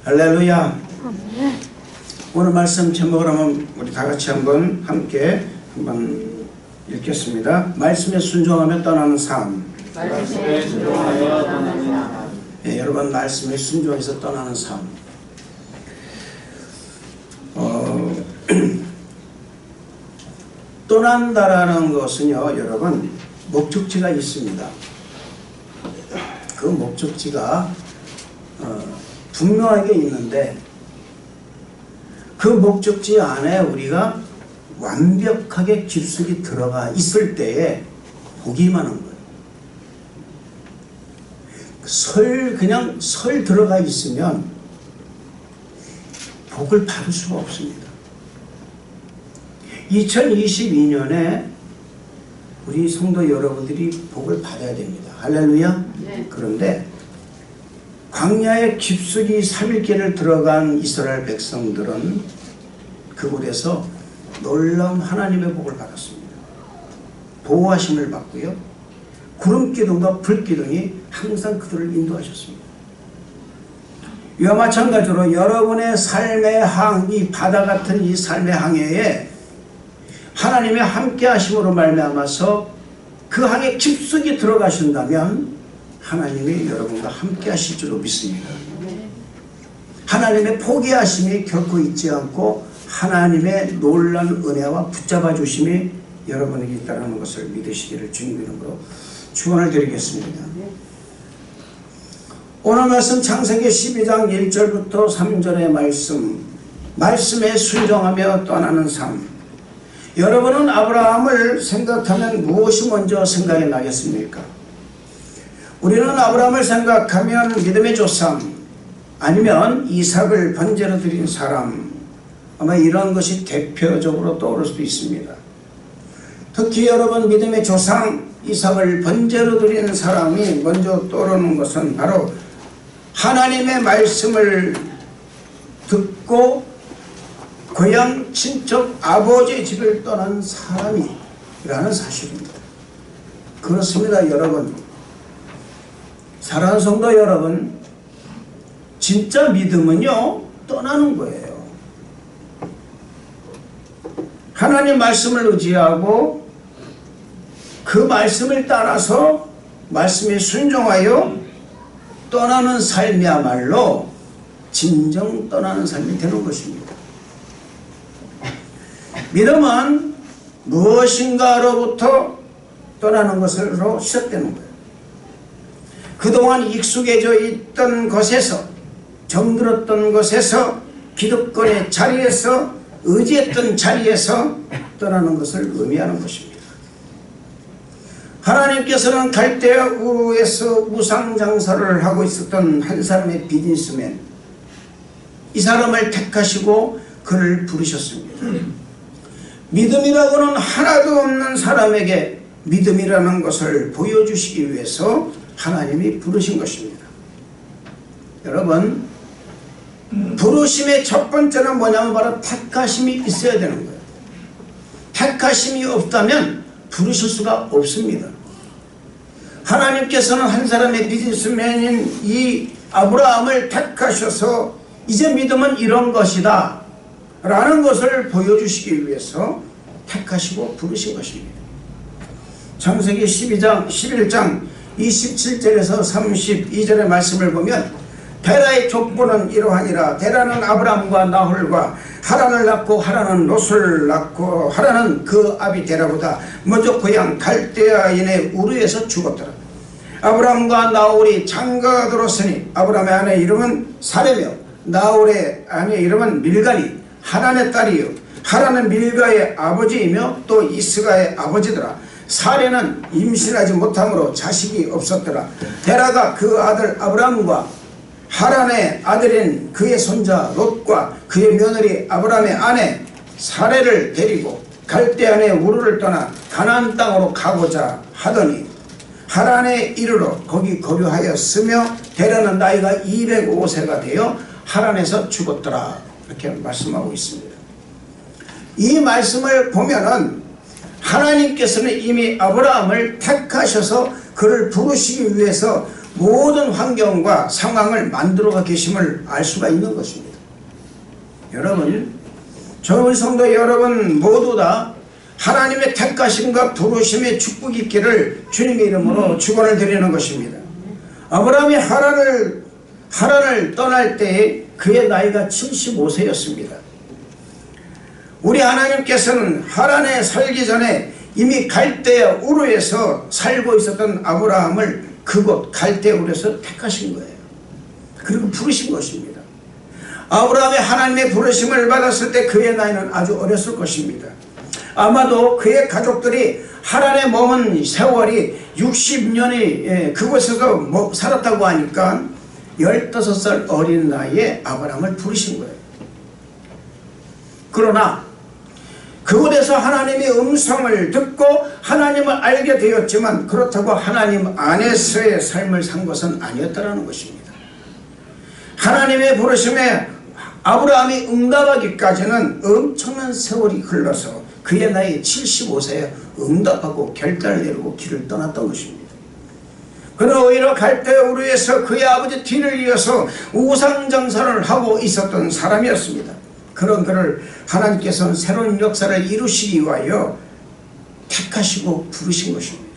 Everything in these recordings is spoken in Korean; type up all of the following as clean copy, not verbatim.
할렐루야. 오늘 말씀 제목을 한번 우리 다 같이 함께 읽겠습니다. 말씀에 순종하며 떠나는 삶. 말씀에 순종하여 떠나는 삶. 예, 여러분, 말씀에 순종해서 떠나는 삶. 떠난다라는 것은요, 여러분, 목적지가 있습니다. 그 목적지가 분명하게 있는데, 그 목적지 안에 우리가 완벽하게 깊숙이 들어가 있을 때에 복이 많은 거예요. 그냥 설 들어가 있으면 복을 받을 수가 없습니다. 2022년에 우리 성도 여러분들이 복을 받아야 됩니다. 할렐루야. 네. 그런데 광야에 깊숙이 3일길을 들어간 이스라엘 백성들은 그곳에서 놀라운 하나님의 복을 받았습니다. 보호하심을 받고요, 구름기둥과 불기둥이 항상 그들을 인도하셨습니다. 이와 마찬가지로 여러분의 삶의 이 바다 같은 이 삶의 항해에 하나님의 함께 하심으로 말미암아서 그 항에 깊숙이 들어가신다면 하나님이 여러분과 함께 하실 줄로 믿습니다. 하나님의 포기하심이 결코 있지 않고 하나님의 놀라운 은혜와 붙잡아 주심이 여러분에게 있다는 것을 믿으시기를 주님 이름으로 축원을 드리겠습니다. 오늘 말씀 창세기 12장 1절부터 3절의 말씀에 순종하며 떠나는 삶. 여러분은 아브라함을 생각하면 무엇이 먼저 생각이 나겠습니까? 우리는 아브라함을 생각하면 믿음의 조상, 아니면 이삭을 번제로 드린 사람, 아마 이런 것이 대표적으로 떠오를 수도 있습니다. 특히 여러분, 믿음의 조상 이삭을 번제로 드리는 사람이 먼저 떠오르는 것은 바로 하나님의 말씀을 듣고 고향 친척 아버지의 집을 떠난 사람이라는 사실입니다. 그렇습니다. 여러분, 사랑하는 성도 여러분, 진짜 믿음은요, 떠나는 거예요. 하나님 말씀을 의지하고 그 말씀을 따라서 말씀에 순종하여 떠나는 삶이야말로 진정 떠나는 삶이 되는 것입니다. 믿음은 무엇인가로부터 떠나는 것으로 시작되는 거예요. 그동안 익숙해져 있던 것에서, 정들었던 것에서, 기득권의 자리에서, 의지했던 자리에서 떠나는 것을 의미하는 것입니다. 하나님께서는 갈대아 우르에서 우상장사를 하고 있었던 한 사람의 비즈니스맨, 이 사람을 택하시고 그를 부르셨습니다. 믿음이라고는 하나도 없는 사람에게 믿음이라는 것을 보여주시기 위해서 하나님이 부르신 것입니다. 여러분, 부르심의 첫 번째는 뭐냐면 바로 택하심이 있어야 되는 거예요. 택하심이 없다면 부르실 수가 없습니다. 하나님께서는 한 사람의 비즈니스맨인 이 아브라함을 택하셔서 이제 믿음은 이런 것이다 라는 것을 보여주시기 위해서 택하시고 부르신 것입니다. 창세기 11장 27절에서 32절의 말씀을 보면 데라의 족보는 이러하니라. 데라는 아브람과 나홀과 하란을 낳고 하란은 롯을 낳고 하란은 그 아비 데라보다 먼저 고향 갈대아인의 우르에서 죽었더라. 아브람과 나홀이 장가가 들었으니 아브람의 아내 이름은 사레며 나홀의 아내 이름은 밀가니 하란의 딸이요 하란은 밀가의 아버지이며 또 이스가의 아버지더라. 사레는 임신하지 못함으로 자식이 없었더라. 데라가 그 아들 아브람과 하란의 아들인 그의 손자 롯과 그의 며느리 아브람의 아내 사레를 데리고 갈대아인의 우르를 떠나 가나안 땅으로 가고자 하더니 하란에 이르러 거기 거류하였으며 데라는 나이가 205세가 되어 하란에서 죽었더라. 이렇게 말씀하고 있습니다. 이 말씀을 보면은 하나님께서는 이미 아브라함을 택하셔서 그를 부르시기 위해서 모든 환경과 상황을 만들어가 계심을 알 수가 있는 것입니다. 여러분, 좋은 성도 여러분 모두 다 하나님의 택하심과 부르심의 축복이 있기를 주님의 이름으로 축원을 드리는 것입니다. 아브라함이 하란을 떠날 때에 그의 나이가 75세였습니다. 우리 하나님께서는 하란에 살기 전에 이미 갈대아 우르에서 살고 있었던 아브라함을 그곳 갈대아 우르에서 택하신 거예요. 그리고 부르신 것입니다. 아브라함이 하나님의 부르심을 받았을 때 그의 나이는 아주 어렸을 것입니다. 아마도 그의 가족들이 하란에 머문 세월이 60년이 그곳에서 살았다고 하니까 15살 어린 나이에 아브라함을 부르신 거예요. 그러나 그곳에서 하나님의 음성을 듣고 하나님을 알게 되었지만 그렇다고 하나님 안에서의 삶을 산 것은 아니었다는 것입니다. 하나님의 부르심에 아브라함이 응답하기까지는 엄청난 세월이 흘러서 그의 나이 75세에 응답하고 결단을 내리고 길을 떠났던 것입니다. 그는 오히려 갈대아 우르에서 그의 아버지 뒤를 이어서 우상정산을 하고 있었던 사람이었습니다. 그런 그를 하나님께서는 새로운 역사를 이루시기 위하여 택하시고 부르신 것입니다.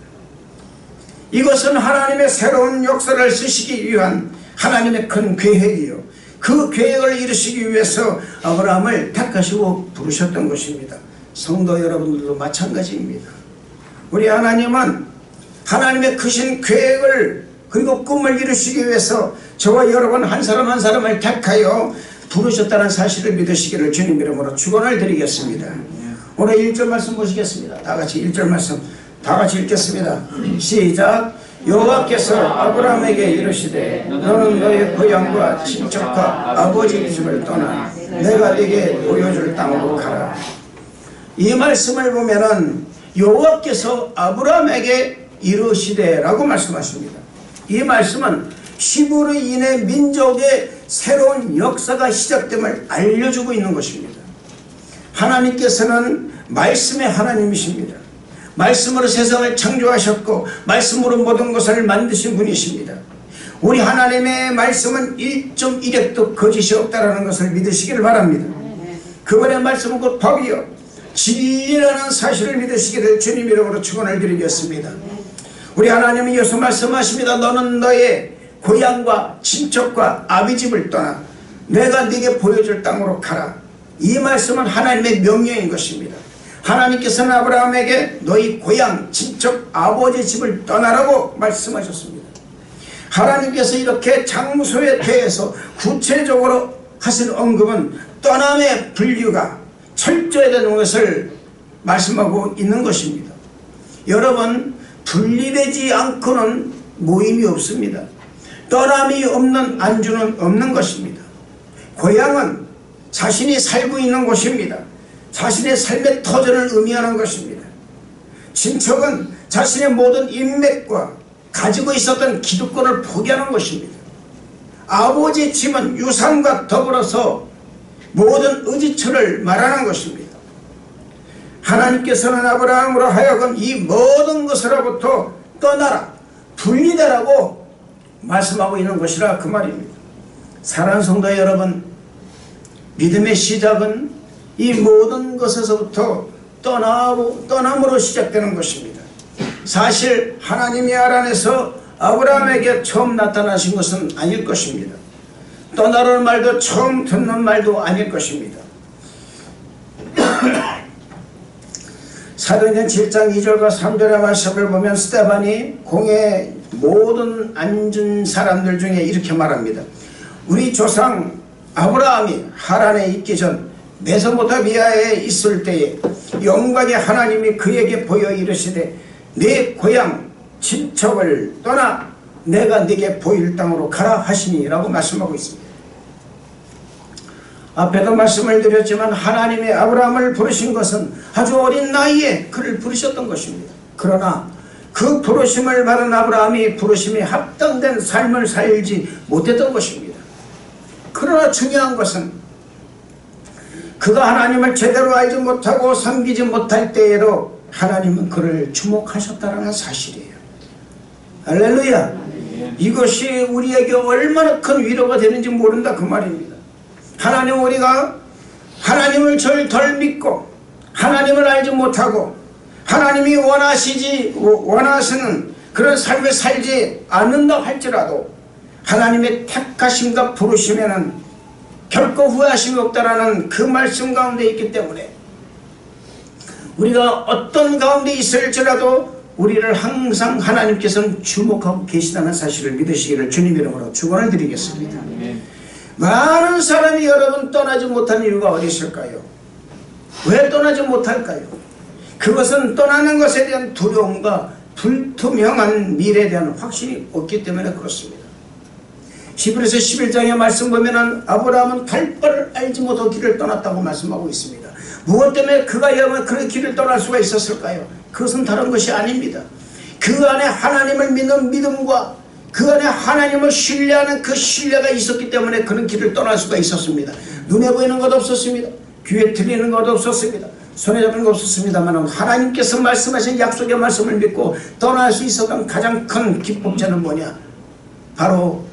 이것은 하나님의 새로운 역사를 쓰시기 위한 하나님의 큰 계획이요, 그 계획을 이루시기 위해서 아브라함을 택하시고 부르셨던 것입니다. 성도 여러분들도 마찬가지입니다. 우리 하나님은 하나님의 크신 계획을 그리고 꿈을 이루시기 위해서 저와 여러분 한 사람 한 사람을 택하여 부르셨다는 사실을 믿으시기를 주님 이름으로 축원을 드리겠습니다. 오늘 1절 말씀 보시겠습니다. 다같이 1절 말씀 다같이 읽겠습니다. 시작. 여호와께서 아브라함에게 이르시되 너는 너의 고향과 친척과 아버지 집을 떠나 내가 네게 보여줄 땅으로 가라. 이 말씀을 보면은 여호와께서 아브라함에게 이르시되 라고 말씀하십니다. 이 말씀은 시부로 인해 민족의 새로운 역사가 시작됨을 알려주고 있는 것입니다. 하나님께서는 말씀의 하나님이십니다. 말씀으로 세상을 창조하셨고 말씀으로 모든 것을 만드신 분이십니다. 우리 하나님의 말씀은 1.1획도 거짓이 없다는 것을 믿으시기를 바랍니다. 그분의 말씀은 곧 법이요 진리라는 사실을 믿으시기를 주님 이름으로 축원을 드리겠습니다. 우리 하나님은 여기서 말씀하십니다. 너는 너의 고향과 친척과 아비집을 떠나 내가 네게 보여줄 땅으로 가라. 이 말씀은 하나님의 명령인 것입니다. 하나님께서는 아브라함에게 너희 고향, 친척, 아버지 집을 떠나라고 말씀하셨습니다. 하나님께서 이렇게 장소에 대해서 구체적으로 하신 언급은 떠남의 분류가 철저해야 되는 것을 말씀하고 있는 것입니다. 여러분, 분리되지 않고는 모임이 없습니다. 떠남이 없는 안주는 없는 것입니다. 고향은 자신이 살고 있는 곳입니다. 자신의 삶의 터전을 의미하는 것입니다. 친척은 자신의 모든 인맥과 가지고 있었던 기득권을 포기하는 것입니다. 아버지 집은 유산과 더불어서 모든 의지처를 말하는 것입니다. 하나님께서는 아브라함으로 하여금 이 모든 것으로부터 떠나라, 분리되라고 말씀하고 있는 것이라 그 말입니다. 사랑하는 성도 여러분, 믿음의 시작은 이 모든 것에서부터 떠남으로 시작되는 것입니다. 사실 하나님이 하란에서 아브라함에게 처음 나타나신 것은 아닐 것입니다. 떠나라는 말도 처음 듣는 말도 아닐 것입니다. 사도행전 7장 2절과 3절의 말씀을 보면 스데반이 공회 모든 앉은 사람들 중에 이렇게 말합니다. 우리 조상 아브라함이 하란에 있기 전 메소포타미아에 있을 때에 영광의 하나님이 그에게 보여 이르시되 네 고향 친척을 떠나 내가 네게 보일 땅으로 가라 하시니 라고 말씀하고 있습니다. 앞에도 말씀을 드렸지만 하나님이 아브라함을 부르신 것은 아주 어린 나이에 그를 부르셨던 것입니다. 그러나 그 부르심을 받은 아브라함이 부르심에 합당된 삶을 살지 못했던 것입니다. 그러나 중요한 것은 그가 하나님을 제대로 알지 못하고 섬기지 못할 때에도 하나님은 그를 주목하셨다는 사실이에요. 할렐루야. 이것이 우리에게 얼마나 큰 위로가 되는지 모른다 그 말입니다. 하나님, 우리가 하나님을 덜 믿고 하나님을 알지 못하고 하나님이 원하시는 그런 삶을 살지 않는다 할지라도 하나님의 택하심과 부르심에는 결코 후회하심이 없다라는 그 말씀 가운데 있기 때문에 우리가 어떤 가운데 있을지라도 우리를 항상 하나님께서는 주목하고 계시다는 사실을 믿으시기를 주님 이름으로 축원을 드리겠습니다. 많은 사람이 여러분 떠나지 못한 이유가 어디 있을까요? 왜 떠나지 못할까요? 그것은 떠나는 것에 대한 두려움과 불투명한 미래에 대한 확신이 없기 때문에 그렇습니다. 히브리서 11장의 말씀 보면은 아브라함은 갈 바를 알지 못하고 길을 떠났다고 말씀하고 있습니다. 무엇 때문에 그가 그런 길을 떠날 수가 있었을까요? 그것은 다른 것이 아닙니다. 그 안에 하나님을 믿는 믿음과 그 안에 하나님을 신뢰하는 그 신뢰가 있었기 때문에 그런 길을 떠날 수가 있었습니다. 눈에 보이는 것 없었습니다. 귀에 들리는 것 없었습니다. 손에 잡는 것 없었습니다만 하나님께서 말씀하신 약속의 말씀을 믿고 떠날 수 있었던 가장 큰 기쁨자는 뭐냐? 바로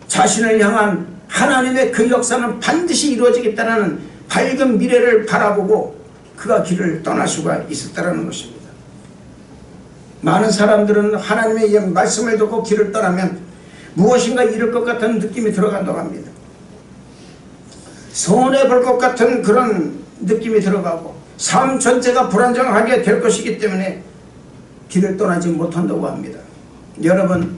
자신을 향한 하나님의 그 역사는 반드시 이루어지겠다는 밝은 미래를 바라보고 그가 길을 떠날 수가 있었다는 것입니다. 많은 사람들은 하나님의 말씀을 듣고 길을 떠나면 무엇인가 잃을 것 같은 느낌이 들어간다고 합니다. 손해볼 것 같은 그런 느낌이 들어가고 삶 전체가 불안정하게 될 것이기 때문에 길을 떠나지 못한다고 합니다. 여러분,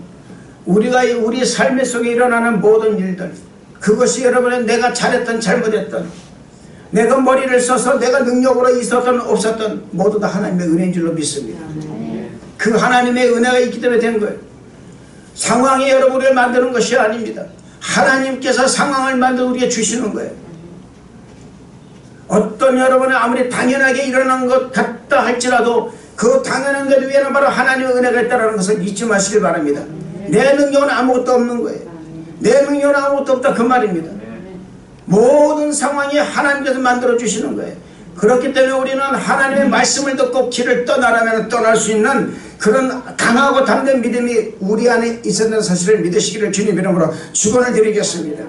우리가 우리 삶의 속에 일어나는 모든 일들, 그것이 여러분의 내가 잘했던 잘못했던, 내가 머리를 써서 내가 능력으로 있었던 없었던 모두 다 하나님의 은혜인 줄로 믿습니다. 그 하나님의 은혜가 있기 때문에 된 거예요. 상황이 여러분을 만드는 것이 아닙니다. 하나님께서 상황을 만들어 우리에게 주시는 거예요. 어떤 여러분의 아무리 당연하게 일어난 것 같다 할지라도 그 당연한 것 위에는 바로 하나님의 은혜가 있다는 것을 잊지 마시길 바랍니다. 내 능력은 아무것도 없는 거예요. 내 능력은 아무것도 없다 그 말입니다. 모든 상황이 하나님께서 만들어 주시는 거예요. 그렇기 때문에 우리는 하나님의 말씀을 듣고 길을 떠나라면 떠날 수 있는 그런 강하고 담대한 믿음이 우리 안에 있었는 사실을 믿으시기를 주님 이름으로 축원을 드리겠습니다.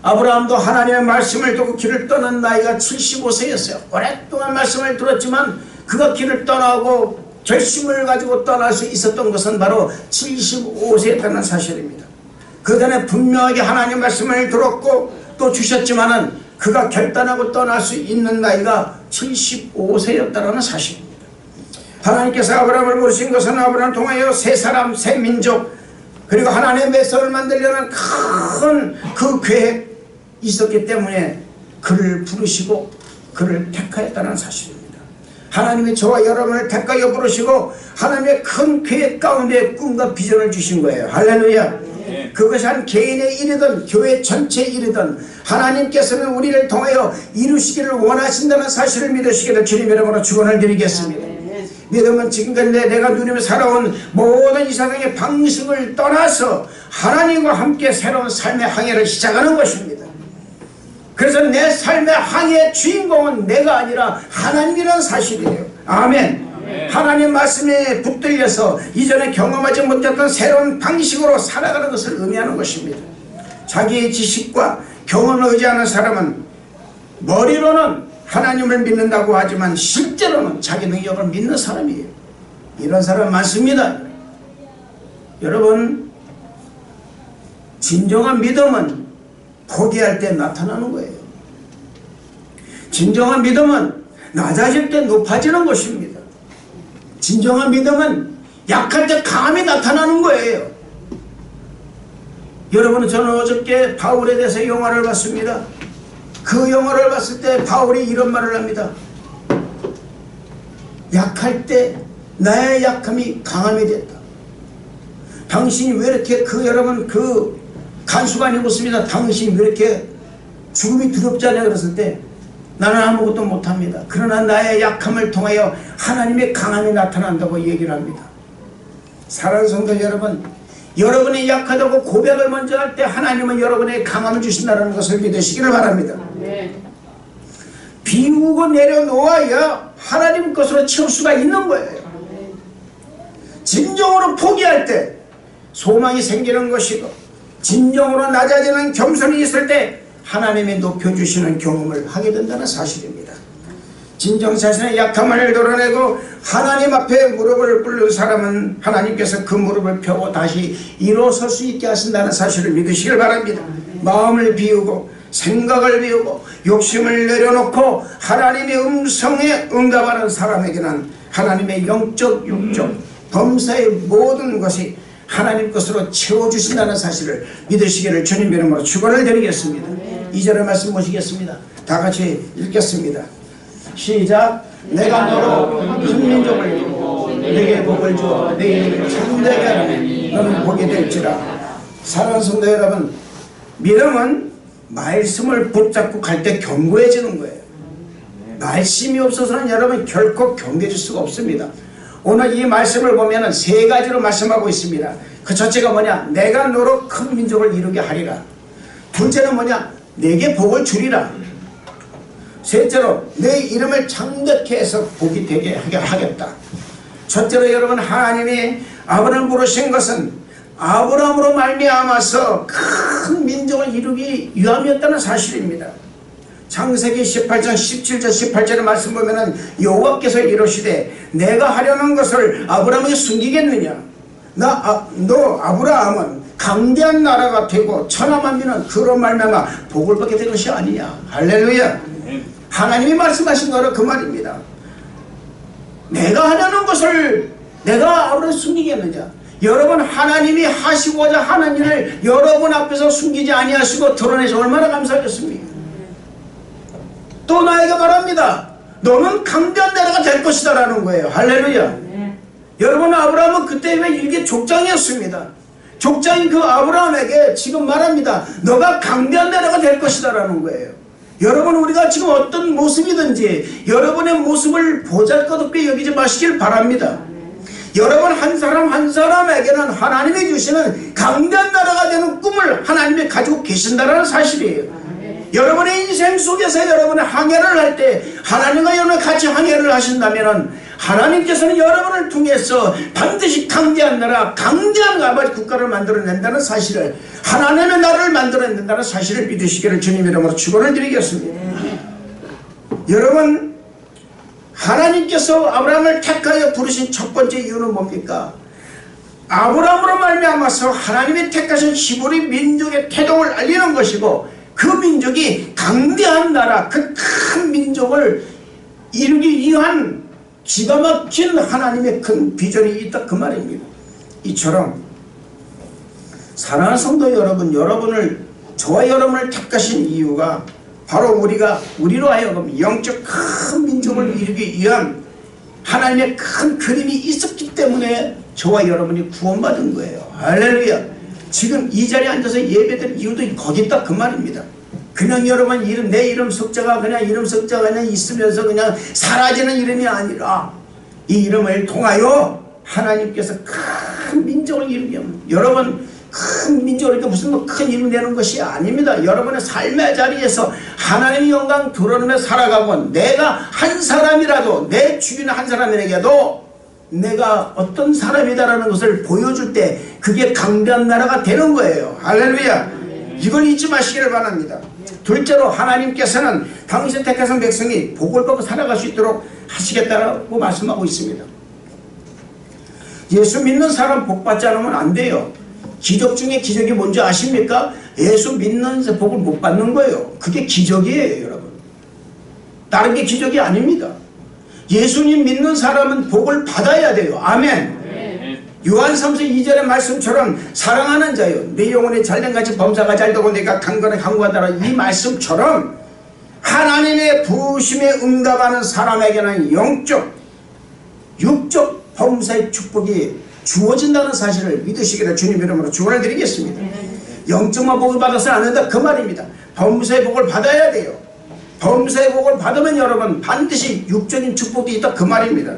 아브라함도 하나님의 말씀을 듣고 길을 떠난 나이가 75세였어요. 오랫동안 말씀을 들었지만 그가 길을 떠나고 결심을 가지고 떠날 수 있었던 것은 바로 75세였다는 사실입니다. 그 전에 분명하게 하나님 말씀을 들었고 또 주셨지만은 그가 결단하고 떠날 수 있는 나이가 75세였다는 사실입니다. 하나님께서 아브라함을 부르신 것은 아브라함을 통하여 새 사람, 새 민족, 그리고 하나님의 백성을 만들려는 큰 그 계획이 있었기 때문에 그를 부르시고 그를 택하였다는 사실입니다. 하나님이 저와 여러분을 택하여 부르시고 하나님의 큰 계획 가운데 꿈과 비전을 주신 거예요. 할렐루야. 그것이 한 개인의 일이든 교회 전체의 일이든 하나님께서는 우리를 통하여 이루시기를 원하신다는 사실을 믿으시기를 주님 이름으로 축원을 드리겠습니다. 믿음은 지금까지 내가 누리며 살아온 모든 이 세상의 방식을 떠나서 하나님과 함께 새로운 삶의 항해를 시작하는 것입니다. 그래서 내 삶의 항해의 주인공은 내가 아니라 하나님이라는 사실이에요. 아멘. 하나님 말씀에 붙들려서 이전에 경험하지 못했던 새로운 방식으로 살아가는 것을 의미하는 것입니다. 자기의 지식과 경험을 의지하는 사람은 머리로는 하나님을 믿는다고 하지만 실제로는 자기 능력을 믿는 사람이에요. 이런 사람 많습니다. 여러분, 진정한 믿음은 포기할 때 나타나는 거예요. 진정한 믿음은 낮아질 때 높아지는 것입니다. 진정한 믿음은 약할 때 강함이 나타나는 거예요. 여러분, 저는 어저께 바울에 대해서 영화를 봤습니다. 그 영화를 봤을 때 바울이 이런 말을 합니다. 약할 때 나의 약함이 강함이 됐다. 당신이 왜 이렇게 여러분 간수관이 묻습니다. 당신이 왜 이렇게 죽음이 두렵지 않냐 그랬을 때 나는 아무것도 못합니다. 그러나 나의 약함을 통하여 하나님의 강함이 나타난다고 얘기를 합니다. 사랑하는 성도 여러분, 여러분이 약하다고 고백을 먼저 할 때 하나님은 여러분의 강함을 주신다는 것을 믿으시기를 바랍니다. 비우고 내려놓아야 하나님 것으로 채울 수가 있는 거예요. 진정으로 포기할 때 소망이 생기는 것이고, 진정으로 낮아지는 겸손이 있을 때 하나님이 높여주시는 경험을 하게 된다는 사실입니다. 진정 자신의 약함을 드러내고 하나님 앞에 무릎을 꿇는 사람은 하나님께서 그 무릎을 펴고 다시 일어설 수 있게 하신다는 사실을 믿으시길 바랍니다. 마음을 비우고 생각을 비우고 욕심을 내려놓고 하나님의 음성에 응답하는 사람에게는 하나님의 영적, 육적, 범사의 모든 것이 하나님 것으로 채워주신다는 사실을 믿으시기를 주님 이름으로 축원을 드리겠습니다. 2절의 말씀 보시겠습니다. 다 같이 읽겠습니다. 시작. 내가 너로 큰 민족을 이루고 내게 복을 주어 내 이름을 참되게 하면 너는 복이 될지라. 사랑하는 성도 여러분, 믿음은 말씀을 붙잡고 갈 때 견고해지는 거예요. 말씀이 없어서는 여러분 결코 견고해질 수가 없습니다. 오늘 이 말씀을 보면 세 가지로 말씀하고 있습니다. 그 첫째가 뭐냐? 내가 너로 큰 민족을 이루게 하리라. 둘째는 뭐냐? 내게 복을 주리라. 셋째로 내 이름을 창대케 해서 복이 되게 하겠다. 첫째로 여러분, 하나님이 아브라함을 부르신 것은 아브라함으로 말미암아서 큰 민족을 이루기 위함이었다는 사실입니다. 창세기 18장 17절 18절의 말씀 보면은 여호와께서 이르시되 내가 하려는 것을 아브라함에게 숨기겠느냐? 너 아브라함은 강대한 나라가 되고 천하만민은 그로 말미암아 복을 받게 될 것이 아니냐. 할렐루야. 하나님이 말씀하신 거로 그 말입니다. 내가 하려는 것을 내가 아브라함에게 숨기겠느냐? 여러분, 하나님이 하시고자 하는 일을 여러분 앞에서 숨기지 아니하시고 드러내서 얼마나 감사하겠습니까? 또 나에게 말합니다. 너는 강대한 나라가 될 것이다 라는 거예요. 할렐루야. 여러분, 아브라함은 그때 왜 이게 족장이었습니다. 족장인 그 아브라함에게 지금 말합니다. 너가 강대한 나라가 될 것이다 라는 거예요. 여러분, 우리가 지금 어떤 모습이든지 여러분의 모습을 보잘것없게 여기지 마시길 바랍니다. 여러분 한 사람 한 사람에게는 하나님이 주시는 강대한 나라가 되는 꿈을 하나님이 가지고 계신다는 사실이에요. 여러분의 인생 속에서 여러분의 항해를 할 때 하나님과 여러분 같이 항해를 하신다면 하나님께서는 여러분을 통해서 반드시 강대한 나라, 강대한 아버지 국가를 만들어낸다는 사실을, 하나님의 나라를 만들어낸다는 사실을 믿으시기를 주님 이름으로 축원을 드리겠습니다. 여러분, 하나님께서 아브라함을 택하여 부르신 첫 번째 이유는 뭡니까? 아브라함으로 말미암아서 하나님이 택하신 히브리 민족의 태동을 알리는 것이고, 그 민족이 강대한 나라, 그 큰 민족을 이루기 위한 기가 막힌 하나님의 큰 비전이 있다 그 말입니다. 이처럼 사랑하는 성도 여러분, 저와 여러분을 택하신 이유가 바로 우리로 하여금 영적 큰 민족을 이루기 위한 하나님의 큰 그림이 있었기 때문에 저와 여러분이 구원받은 거예요. 할렐루야. 지금 이 자리에 앉아서 예배드릴 이유도 거기 있다 그 말입니다. 그냥 여러분 내 이름 석자가 그냥 이름 석자가 그냥 있으면서 그냥 사라지는 이름이 아니라 이 이름을 통하여 하나님께서 큰 민족을 이루게 합니다. 여러분, 큰 민족을 이렇게 무슨 큰 이름 내는 것이 아닙니다. 여러분의 삶의 자리에서 하나님의 영광 드러내며 살아가고, 내가 한 사람이라도 내 주변 한 사람에게도 내가 어떤 사람이다라는 것을 보여줄 때 그게 강대한 나라가 되는 거예요. 할렐루야. 이걸 잊지 마시기를 바랍니다. 둘째로 하나님께서는 당신 택하신 백성이 복을 받고 살아갈 수 있도록 하시겠다고 말씀하고 있습니다. 예수 믿는 사람 복 받지 않으면 안 돼요. 기적 중에 기적이 뭔지 아십니까? 예수 믿는 복을 못 받는 거예요. 그게 기적이에요, 여러분. 다른 게 기적이 아닙니다. 예수님 믿는 사람은 복을 받아야 돼요. 아멘. 요한 3서 2절의 말씀처럼 사랑하는 자요, 내 영혼의 잘된같이 범사가 잘되고 내가 강건하게 강구하더라, 이 말씀처럼 하나님의 부르심에 응답하는 사람에게는 영적, 육적 범사의 축복이 주어진다는 사실을 믿으시기를 주님 이름으로 축원을 드리겠습니다. 영적만 복을 받아서는 안 된다 그 말입니다. 범사의 복을 받아야 돼요. 범사의 복을 받으면 여러분 반드시 육적인 축복이 있다 그 말입니다.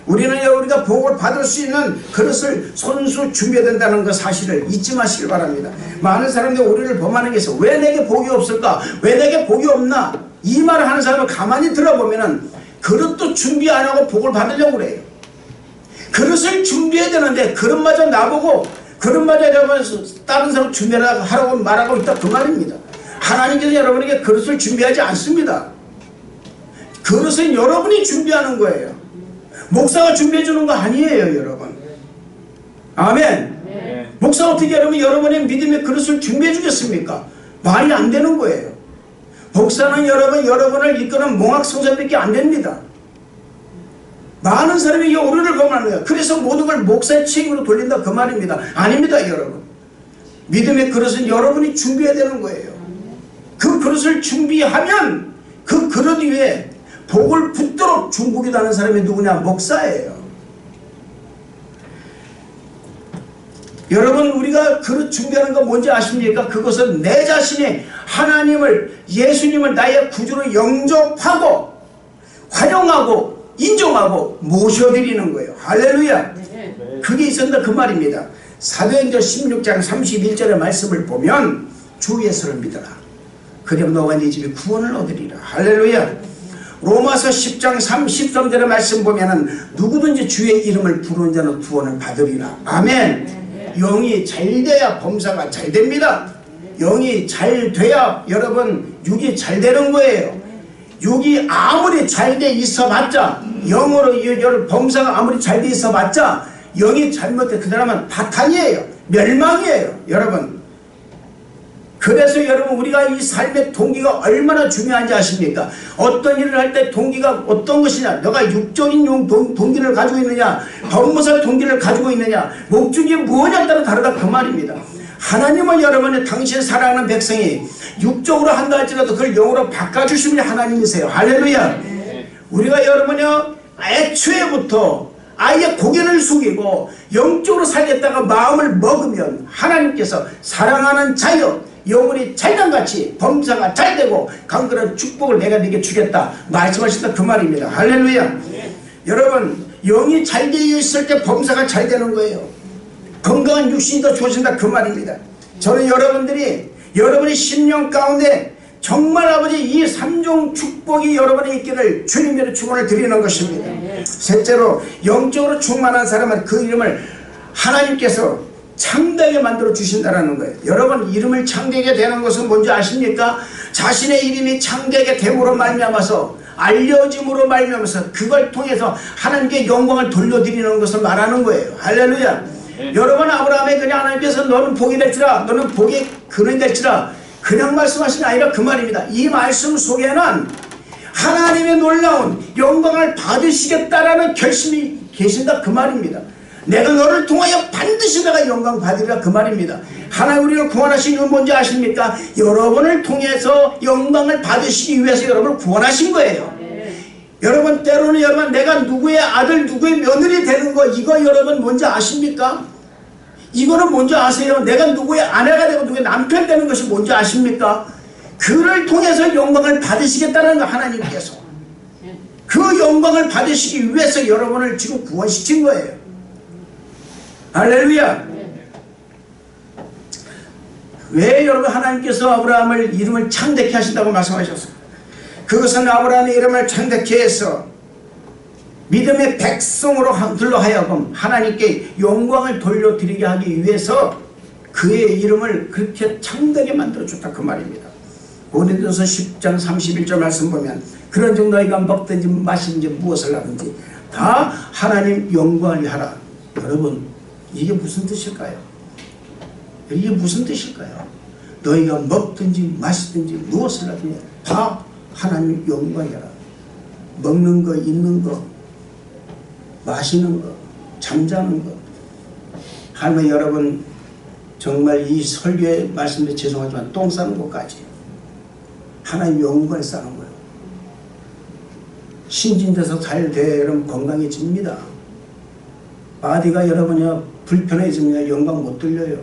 우리가 복을 받을 수 있는 그릇을 손수 준비해야 된다는 그 사실을 잊지 마시길 바랍니다. 많은 사람들이 우리를 범하는 게 있어. 왜 내게 복이 없을까? 왜 내게 복이 없나? 이 말을 하는 사람을 가만히 들어보면은 그릇도 준비 안 하고 복을 받으려고 그래요. 그릇을 준비해야 되는데 그릇마저 나보고 그릇마저 여러분 다른 사람 준비하라고 말하고 있다 그 말입니다. 하나님께서 여러분에게 그릇을 준비하지 않습니다. 그릇은 여러분이 준비하는 거예요. 목사가 준비해 주는 거 아니에요, 여러분. 아멘. 네. 목사 어떻게 여러분의 믿음의 그릇을 준비해 주겠습니까? 말이 안 되는 거예요. 목사는 여러분을 이끄는 몽학성사밖에 안 됩니다. 많은 사람이 이 오류를 범하는 거예요. 그래서 모든 걸 목사의 책임으로 돌린다 그 말입니다. 아닙니다, 여러분. 믿음의 그릇은 여러분이 준비해야 되는 거예요. 그 그릇을 준비하면 그 그릇 위에 복을 붙도록 중국이다 하는 사람이 누구냐? 목사예요. 여러분, 우리가 그릇 준비하는 거 뭔지 아십니까? 그것은 내 자신이 하나님을, 예수님을 나의 구주로 영접하고 환영하고 인정하고 모셔드리는 거예요. 할렐루야. 그게 있었다 그 말입니다. 사도행전 16장 31절의 말씀을 보면 주 예수를 믿어라. 그럼 너와 네 집이 구원을 얻으리라. 할렐루야. 로마서 10장 33절의 말씀 보면은 누구든지 주의 이름을 부르는 자는 구원을 받으리라. 아멘. 영이 잘 돼야 범사가 잘 됩니다. 영이 잘 돼야 여러분 육이 잘 되는 거예요. 육이 아무리 잘 돼 있어 봤자, 영으로 범사가 아무리 잘 돼 있어 봤자 영이 잘못돼 그 사람은 파탄이에요. 멸망이에요, 여러분. 그래서 여러분, 우리가 이 삶의 동기가 얼마나 중요한지 아십니까? 어떤 일을 할 때 동기가 어떤 것이냐? 너가 육적인 동기를 가지고 있느냐? 법무사 동기를 가지고 있느냐? 목적이 무엇냐에 따라 다르다 그 말입니다. 하나님은 여러분의 당신 사랑하는 백성이 육적으로 한다 할지라도 그걸 영으로 바꿔주시는 하나님이세요. 할렐루야. 우리가 여러분이요, 애초에부터 아예 고개를 숙이고 영적으로 살겠다가 마음을 먹으면 하나님께서 사랑하는 자여 영혼이 잘난같이 범사가 잘되고 강건한 축복을 내가 네게 주겠다 말씀하신다 그 말입니다. 할렐루야. 여러분, 영이 잘 되어 있을 때 범사가 잘 되는 거예요. 건강한 육신이 더 좋아진다 그 말입니다. 저는 여러분의 심령 가운데 정말 아버지 이 3종 축복이 여러분에 있기를 주님의 축원을 드리는 것입니다. 셋째로, 영적으로 충만한 사람은 그 이름을 하나님께서 창대하게 만들어 주신다는 거예요. 여러분, 이름을 창대하게 되는 것은 뭔지 아십니까? 자신의 이름이 창대하게 됨으로 말미암아서, 알려짐으로 말미암아서 그걸 통해서 하나님께 영광을 돌려드리는 것을 말하는 거예요. 할렐루야. 여러분, 아브라함에 그냥 하나님께서 너는 복이 될지라, 너는 복의 근원이 될지라 그냥 말씀하신 게 아니라 그 말입니다. 이 말씀 속에는 하나님의 놀라운 영광을 받으시겠다라는 결심이 계신다 그 말입니다. 내가 너를 통하여 반드시 내가 영광 받으리라 그 말입니다. 하나님 우리를 구원하신 이유는 뭔지 아십니까? 여러분을 통해서 영광을 받으시기 위해서 여러분을 구원하신 거예요. 여러분, 때로는 여러분 내가 누구의 아들 누구의 며느리 되는 거, 이거 여러분 뭔지 아십니까? 이거는 뭔지 아세요? 내가 누구의 아내가 되고 누구의 남편 되는 것이 뭔지 아십니까? 그를 통해서 영광을 받으시겠다는 거, 하나님께서 그 영광을 받으시기 위해서 여러분을 지금 구원시킨 거예요. 할렐루야. 왜 여러분 하나님께서 아브라함을 이름을 창대케 하신다고 말씀하셨어요? 그것은 아브라함의 이름을 창대케 해서 믿음의 백성으로 하여금 하나님께 영광을 돌려드리게 하기 위해서 그의 이름을 그렇게 창대하게 만들어줬다 그 말입니다. 고린도서 10장 31절 말씀 보면 그런즉 너희가 먹든지 마시든지 무엇을 하든지 다 하나님 영광을 하라. 여러분, 이게 무슨 뜻일까요? 이게 무슨 뜻일까요? 너희가 먹든지 마시든지 무엇을 하든지 다 하나님 영광을 하라. 먹는 거, 입는 거, 마시는 거, 잠자는 거. 할머니 여러분, 정말 이 설교에 말씀드려 죄송하지만 똥 싸는 것까지 하나님 영광을 싸는 거예요. 신진돼서 잘 돼 여러분 건강해집니다. 바디가 여러분이 불편해지면 영광 못 들려요.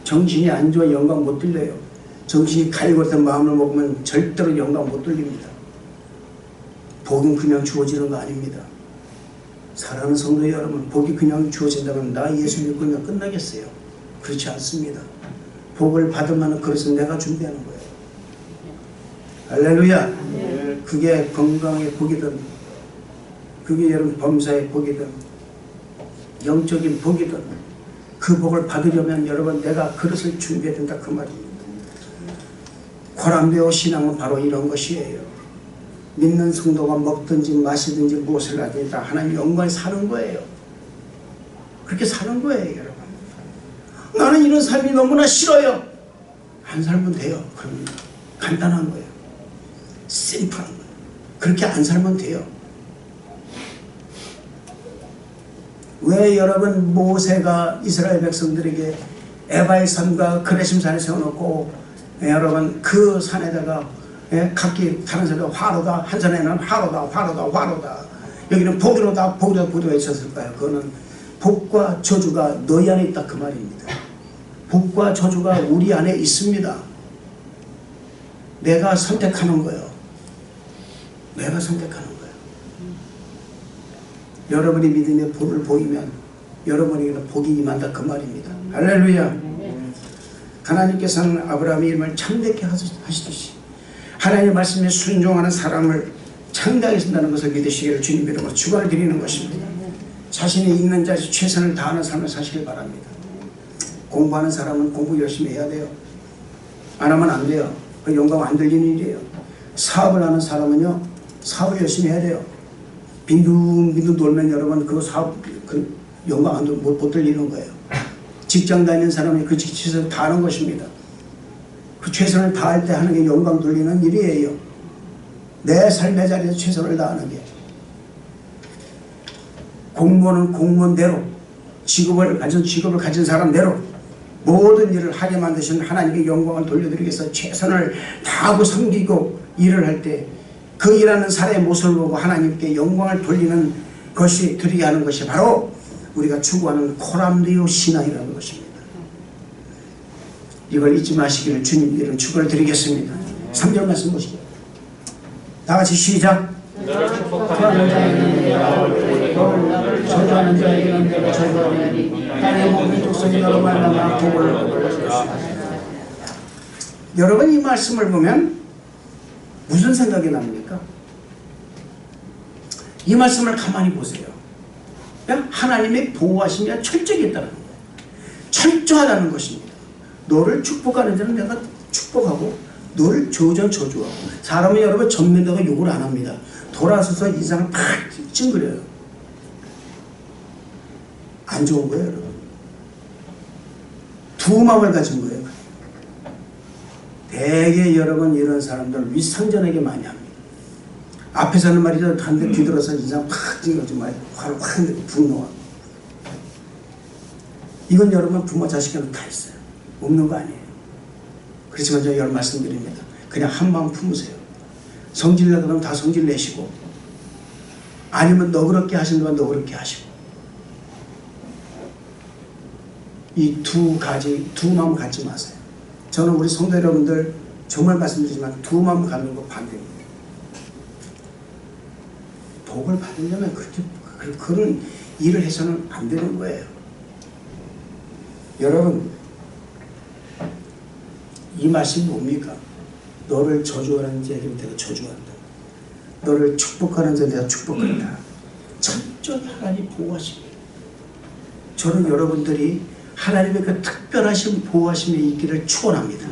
정신이 안 좋아 영광 못 들려요. 정신이 갈고서 마음을 먹으면 절대로 영광 못 들립니다. 복은 그냥 주어지는 거 아닙니다. 사랑하는 성도 여러분, 복이 그냥 주어진다면 나 예수 믿고 끝나겠어요? 그렇지 않습니다. 복을 받을 만한 그릇은 내가 준비하는 거예요. 할렐루야. 그게 건강의 복이든 그게 여러분 범사의 복이든 영적인 복이든 그 복을 받으려면 여러분 내가 그릇을 준비해야 된다 그 말입니다. 고람되어 신앙은 바로 이런 것이에요. 믿는 성도가 먹든지 마시든지 무엇을 하든지 다 하나님 영광에 사는 거예요. 그렇게 사는 거예요 여러분. 나는 이런 삶이 너무나 싫어요. 안 살면 돼요. 그럼 간단한 거예요. 심플한 거예요. 그렇게 안 살면 돼요. 왜 여러분 모세가 이스라엘 백성들에게 에바의 산과 그레심산에 세워놓고 여러분 그 산에다가 각기 다른 산에 화로다 한 산에는 화로다 여기는 복이로다 복이로가 있었을까요? 그거는 복과 저주가 너희 안에 있다 그 말입니다. 복과 저주가 우리 안에 있습니다. 내가 선택하는 거예요. 내가 선택하는 거예요. 여러분이 믿음의 본을 보이면 여러분에게는 복이 임한다 그 말입니다. 할렐루야. 하나님께서는 아브라함의 이름을 창대케 하시듯이 하나님의 말씀에 순종하는 사람을 창대하게 하신다는 것을 믿으시기를 주님 이름으로 축원을 드리는 것입니다. 자신이 있는 자에서 최선을 다하는 삶을 사시길 바랍니다. 공부하는 사람은 공부 열심히 해야 돼요. 안 하면 안 돼요. 그 영광 안 들리는 일이에요. 사업을 하는 사람은요 사업을 열심히 해야 돼요. 빈둥빈둥 돌면 여러분 그 사업 그 영광 못 들리는 거예요. 직장 다니는 사람이 그 최선을 다하는 것입니다. 그 최선을 다할 때 하는 게 영광 돌리는 일이에요. 내 삶의 자리에서 최선을 다하는 게. 공무원은 공무원대로 직업을 가진 사람대로 모든 일을 하게 만드신 하나님께 영광을 돌려드리기 위해서 최선을 다하고 섬기고 일을 할 때 그 일하는 사람의 모습을 보고 하나님께 영광을 돌리는 것이 드리게 하는 것이 바로 우리가 추구하는 코람디오 신앙이라는 것입니다. 이걸 잊지 마시기를 주님 이름 축원을 드리겠습니다. 3절 말씀 보시죠. 다 같이 시작. 너를 축복하는 자에게는 내가 너를 저주하는 자에게는 내가 저주하리니 땅의 모든 족속이 너로 말미암아 복을 얻을 것이다. 여러분 이 말씀을 보면 무슨 생각이 납니까? 이 말씀을 가만히 보세요. 하나님의 보호하심이 철저하겠다는 거예요. 철저하다는 것입니다. 너를 축복하는 자는 내가 축복하고 너를 저주하는 저주하고. 사람은 여러분 전면다가 욕을 안 합니다. 돌아서서 인상을 팍 찡그려요. 안 좋은 거예요 여러분. 두 마음을 가진 거예요. 대개 여러분 이런 사람들 윗상전에게 많이 합니다. 앞에서는 말이죠. 한대 뒤돌아서 인상 팍 찡그러지 말고 화를 확 내고 분노하고. 이건 여러분 부모 자식에는 다 있어요. 없는 거 아니에요. 그렇지만 제가 여러분 말씀드립니다. 그냥 한 마음 품으세요. 성질 내다 그러면 다 성질 내시고 아니면 너그럽게 하시는 건 너그럽게 하시고 이 두 마음 갖지 마세요. 저는 우리 성도 여러분들 정말 말씀드리지만 두 마음 갖는 거 반대입니다. 복을 받으려면 그런 일을 해서는 안 되는 거예요. 여러분 이 말씀이 뭡니까? 너를 저주하는 자에게 내가 저주한다. 너를 축복하는 자에게 내가 축복한다. 철저히 하나님 보호하십니다. 저는 여러분들이 하나님의 그 특별하신 보호하심이 있기를 축원합니다.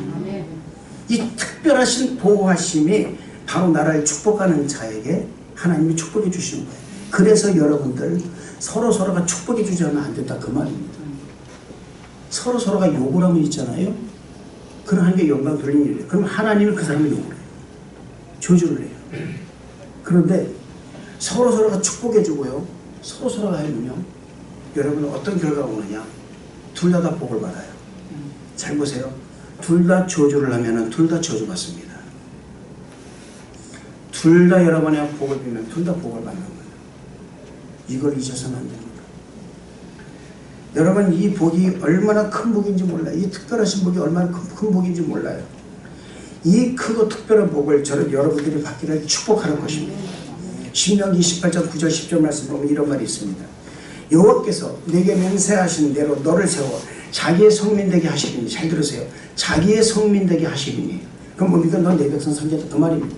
이 특별하신 보호하심이 바로 나를 축복하는 자에게 하나님이 축복해 주시는 거예요. 그래서 여러분들 서로가 축복해 주지 않으면 안 된다 그 말입니다. 서로가 욕을 하면 있잖아요. 그럼 하나님께 영광 돌리는 일이에요. 그럼 하나님은 그 사람을 욕을 해요. 저주를 해요. 그런데 서로가 축복해 주고요. 서로가 해주면요. 여러분은 어떤 결과가 오느냐? 둘 다 복을 받아요. 잘 보세요. 둘 다 저주를 하면은 둘 다 저주받습니다. 둘 다 여러분의 복을 빌면 둘 다 복을 받는 거예요. 이걸 잊어서는 안 됩니다. 여러분 이 복이 얼마나 큰 복인지 몰라요. 이 특별하신 복이 얼마나 큰 복인지 몰라요. 이 크고 특별한 복을 저는 여러분들이 받기를 축복하는 것입니다. 신명기 28장 9절 10절 말씀 보면 이런 말이 있습니다. 여호와께서 내게 맹세하신 대로 너를 세워 자기의 성민 되게 하시리니. 잘 들으세요. 자기의 성민 되게 하시리니. 그럼 뭡니까? 넌 내 백성 삼겠다 그 말입니다.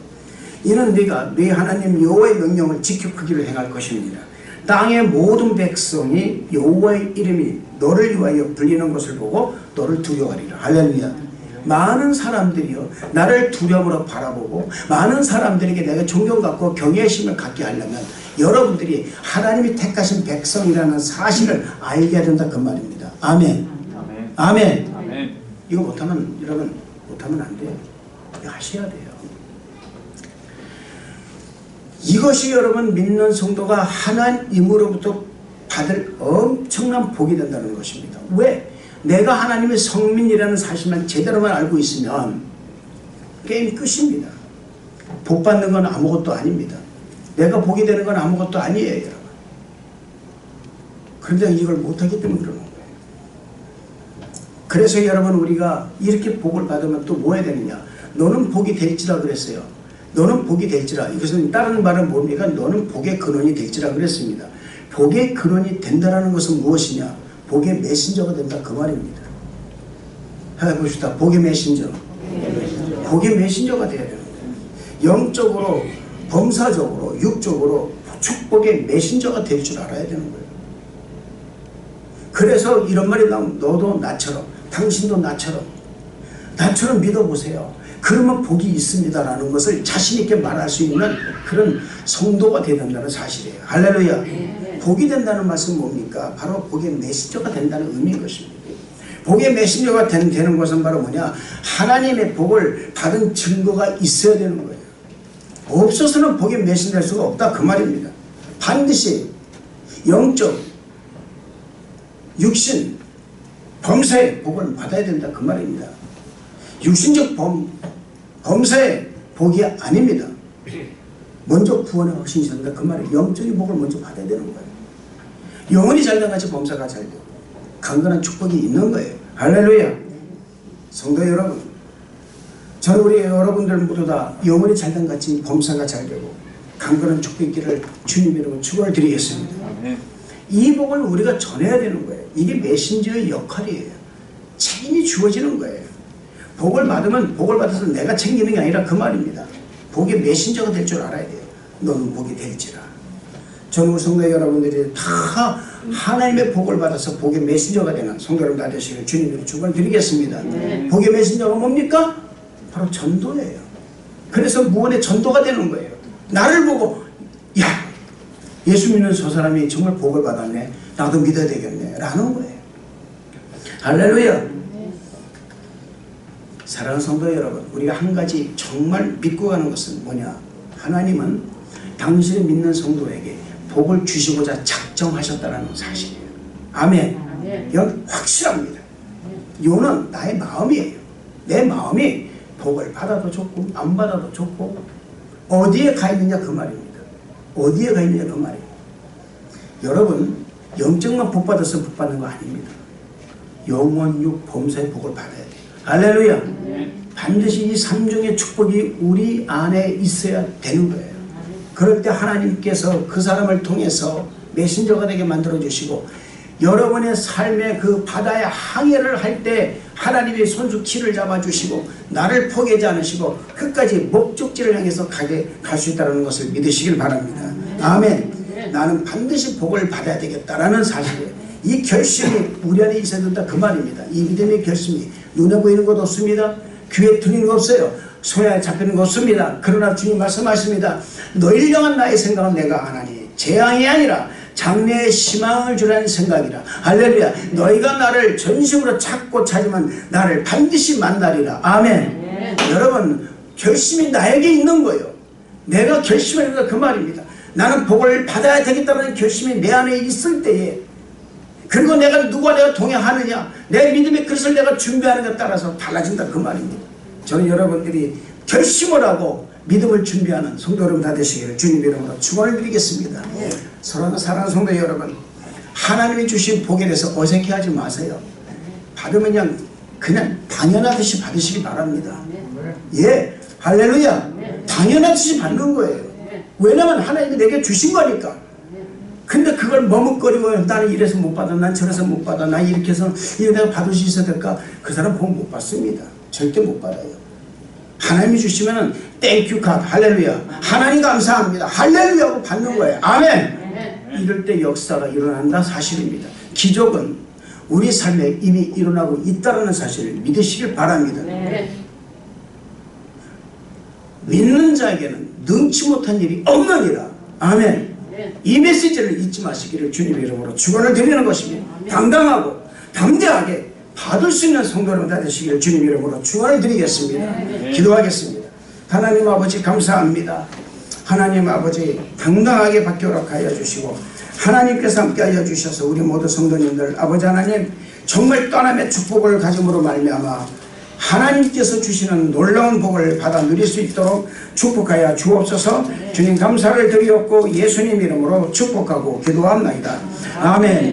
이는 네가 네 하나님 여호와의 명령을 지켜 크기를 행할 것입니다. 땅의 모든 백성이 여호와의 이름이 너를 위하여 불리는 것을 보고 너를 두려워하리라. 할렐루야. 많은 사람들이요 나를 두려움으로 바라보고 많은 사람들에게 내가 존경 갖고 경외심을 갖게 하려면 여러분들이 하나님이 택하신 백성이라는 사실을 알게 된다 그 말입니다. 아멘. 아멘. 아멘. 아멘. 이거 못하면 여러분 못하면 안 돼요. 이거 하셔야 돼요. 이것이 여러분 믿는 성도가 하나님으로부터 받을 엄청난 복이 된다는 것입니다. 왜? 내가 하나님의 성민이라는 사실만 제대로만 알고 있으면 게임 끝입니다. 복 받는 건 아무것도 아닙니다. 내가 복이 되는 건 아무것도 아니에요, 여러분. 그런데 이걸 못하기 때문에 그러는 거예요. 그래서 여러분 우리가 이렇게 복을 받으면 또 뭐 해야 되느냐? 너는 복이 될지라 그랬어요. 너는 복이 될지라. 이것은 다른 말은 뭡니까? 너는 복의 근원이 될지라 그랬습니다. 복의 근원이 된다는 것은 무엇이냐? 복의 메신저가 된다 그 말입니다. 해봅시다. 복의 메신저. 복의 메신저가 돼야 되는 거예요. 영적으로, 범사적으로, 육적으로 축복의 메신저가 될 줄 알아야 되는 거예요. 그래서 이런 말이 나오면 너도 나처럼, 당신도 나처럼 믿어보세요. 그러면 복이 있습니다라는 것을 자신 있게 말할 수 있는 그런 성도가 되야 된다는 사실이에요. 할렐루야. 복이 된다는 말씀은 뭡니까? 바로 복의 메신저가 된다는 의미인 것입니다. 복의 메신저가 되는 것은 바로 뭐냐? 하나님의 복을 받은 증거가 있어야 되는 거예요. 없어서는 복의 메신저 될 수가 없다 그 말입니다. 반드시 영적, 육신, 범사의 복을 받아야 된다 그 말입니다. 육신적 범사의 복이 아닙니다. 먼저 구원의 확신이 있습니다. 그 말에 영적인 복을 먼저 받아야 되는 거예요. 영혼이 잘된 같이 범사가 잘 되고 강건한 축복이 있는 거예요. 할렐루야. 성도 여러분, 저는 우리 여러분들 모두 다 영혼이 잘된 같이 범사가 잘 되고 강건한 축복이 있기를 주님 이름으로 축원을 드리겠습니다. 이 복을 우리가 전해야 되는 거예요. 이게 메신저의 역할이에요. 책임이 주어지는 거예요. 복을 받으면 복을 받아서 내가 챙기는 게 아니라 그 말입니다. 복의 메신저가 될 줄 알아야 돼요. 너는 복이 될지라. 전국 성도 여러분들이 다 하나님의 복을 받아서 복의 메신저가 되는 성도 여러분 다 되시길 주님으로 축원을 드리겠습니다. 복의 메신저가 뭡니까? 바로 전도예요. 그래서 무언의 전도가 되는 거예요. 나를 보고 야 예수 믿는 저 사람이 정말 복을 받았네. 나도 믿어야 되겠네. 라는 거예요. 할렐루야. 사랑하는 성도 여러분, 우리가 한 가지 정말 믿고 가는 것은 뭐냐? 하나님은 당신이 믿는 성도에게 복을 주시고자 작정하셨다는 사실이에요. 아멘. 이건 확실합니다. 이거는 나의 마음이에요. 내 마음이 복을 받아도 좋고 안 받아도 좋고 어디에 가 있느냐 그 말입니다. 어디에 가 있느냐 그 말이에요. 여러분 영적만 복 받아서 복 받는 거 아닙니다. 영원 육 범사의 복을 받아야 돼요. 할렐루야. 반드시 이 삼중의 축복이 우리 안에 있어야 되는 거예요. 그럴 때 하나님께서 그 사람을 통해서 메신저가 되게 만들어주시고 여러분의 삶의 그 바다의 항해를 할 때 하나님의 손수 키를 잡아주시고 나를 포기하지 않으시고 끝까지 목적지를 향해서 갈 수 있다는 것을 믿으시길 바랍니다. 아멘. 나는 반드시 복을 받아야 되겠다라는 사실이에요. 이 결심이 우리 안에 있어야 된다 그 말입니다. 이 믿음의 결심이 눈에 보이는 것 없습니다. 귀에 들리는 것 없어요. 손에 잡히는 것 없습니다. 그러나 주님 말씀하십니다. 너희를 향한 나의 생각은 내가 안 하니 재앙이 아니라 장래의 희망을 주라는 생각이라. 할렐루야. 너희가 나를 전심으로 찾고 찾으면 나를 반드시 만나리라. 아멘. 여러분 결심이 나에게 있는 거예요. 내가 결심을 그 말입니다. 나는 복을 받아야 되겠다는 결심이 내 안에 있을 때에 그리고 내가 동행하느냐 내 믿음의 그릇을 내가 준비하는 것에 따라서 달라진다 그 말입니다. 저는 여러분들이 결심을 하고 믿음을 준비하는 성도 여러분 다 되시기를 주님 이름으로 축원을 드리겠습니다. 사랑하는 성도 여러분, 하나님이 주신 복에 대해서 어색해하지 마세요. 받으면 그냥 당연하듯이 받으시기 바랍니다. 예, 할렐루야. 당연하듯이 받는 거예요. 왜냐하면 하나님이 내게 주신 거니까. 근데 그걸 머뭇거리고 나는 이래서 못 받아, 난 저래서 못 받아, 난 이렇게 해서 이거 내가 받을 수 있어야 될까? 그 사람 복 못 받습니다. 절대 못 받아요. 하나님이 주시면은 땡큐 갓 할렐루야. 하나님 감사합니다. 할렐루야 하고 받는 거예요. 아멘. 이럴 때 역사가 일어난다 사실입니다. 기적은 우리 삶에 이미 일어나고 있다는 사실을 믿으시길 바랍니다. 믿는 자에게는 능치 못한 일이 없느니라. 아멘. 이 메시지를 잊지 마시기를 주님의 이름으로 축원을 드리는 것입니다. 당당하고 담대하게 받을 수 있는 성도로 되시기를 주님의 이름으로 축원을 드리겠습니다. 기도하겠습니다. 하나님 아버지 감사합니다. 하나님 아버지 당당하게 받도록 하여 주시고 하나님께서 함께 하여 주셔서 우리 모두 성도님들 아버지 하나님 정말 떠남의 축복을 가짐으로 말미암아 하나님께서 주시는 놀라운 복을 받아 누릴 수 있도록 축복하여 주옵소서. 주님 감사를 드리옵고 예수님 이름으로 축복하고 기도합나이다. 아멘.